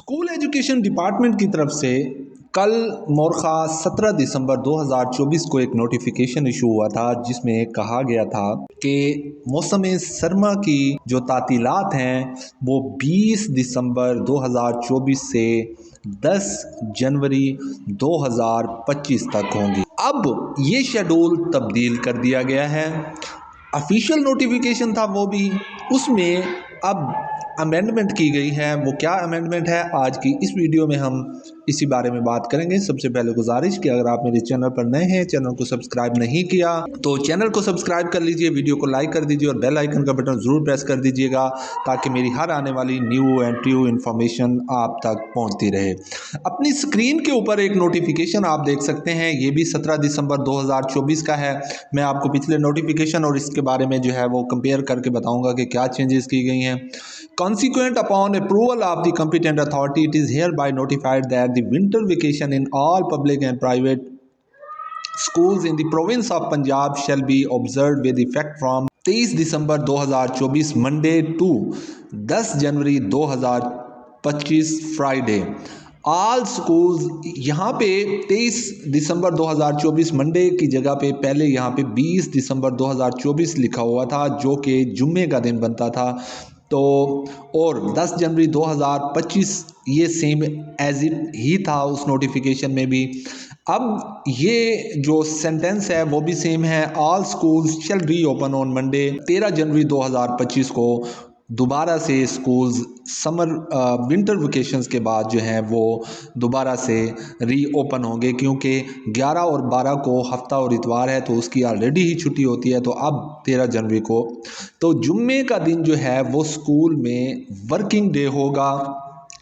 School education department की तरफ से कल मोरखा 17 दिसंबर 2024 को एक नोटिफिकेशन इशू हुआ था जिसमें कहा गया था कि मौसम सरमा की जो तातीलात हैं वो 20 दिसंबर 2024 से 10 जनवरी 2025 तक होंगी। अब ये शेड्यूल तब्दील कर दिया गया है। ऑफिशियल नोटिफिकेशन था वो भी, उसमें अब अमेंडमेंट की गई है। वो क्या अमेंडमेंट है, आज की इस वीडियो में हम इसी बारे में बात करेंगे। सबसे पहले गुजारिश कि अगर आप मेरे चैनल पर नए हैं, चैनल को सब्सक्राइब नहीं किया तो चैनल को सब्सक्राइब कर लीजिए, वीडियो को लाइक कर दीजिए और बेल आइकन का बटन ज़रूर प्रेस कर दीजिएगा ताकि मेरी हर आने वाली न्यू एंड ट्रू इन्फॉर्मेशन आप तक पहुँचती रहे। अपनी स्क्रीन के ऊपर एक नोटिफिकेशन आप देख सकते हैं, ये भी 17 दिसंबर 2024 का है। मैं आपको पिछले नोटिफिकेशन और इसके बारे में जो है वो कंपेयर करके बताऊंगा कि क्या चेंजेस की गई हैं। Consequent upon approval of the competent authority, it is hereby notified that the winter vacation in all public and private schools in the province of Punjab shall be observed with effect from 23 December 2024 Monday to 10 January 2025 Friday. All schools, यहाँ पे 23 December 2024 Monday की जगह पे पहले यहाँ पे 20 दिसंबर 2024 लिखा हुआ था जो कि जुम्मे का दिन बनता था। तो और 10 जनवरी 2025 ये सेम एज इट ही था उस नोटिफिकेशन में भी। अब ये जो सेंटेंस है वो भी सेम है। ऑल स्कूल्स शैल री ओपन ऑन मंडे 13 जनवरी 2025 को दोबारा से स्कूल्स समर विंटर वेकेशंस के बाद जो है वो दोबारा से री ओपन होंगे, क्योंकि 11 और 12 को हफ्ता और इतवार है तो उसकी ऑलरेडी ही छुट्टी होती है। तो अब 13 जनवरी को तो जुम्मे का दिन जो है वो स्कूल में वर्किंग डे होगा।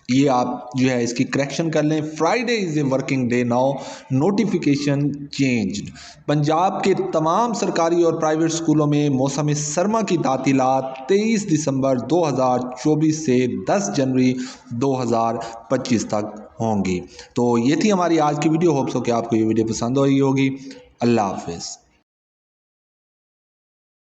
ये आप जो है इसकी करेक्शन कर लें, Friday is a working day now. Notification changed. Punjab के तमाम सरकारी और प्राइवेट स्कूलों में मौसम सरमा की तातीलात 23 दिसंबर 2024 से 10 जनवरी 2025 तक होंगी। तो ये थी हमारी आज की वीडियो। होप्स हो कि आपको ये वीडियो पसंद आई होगी। अल्लाह हाफिज़।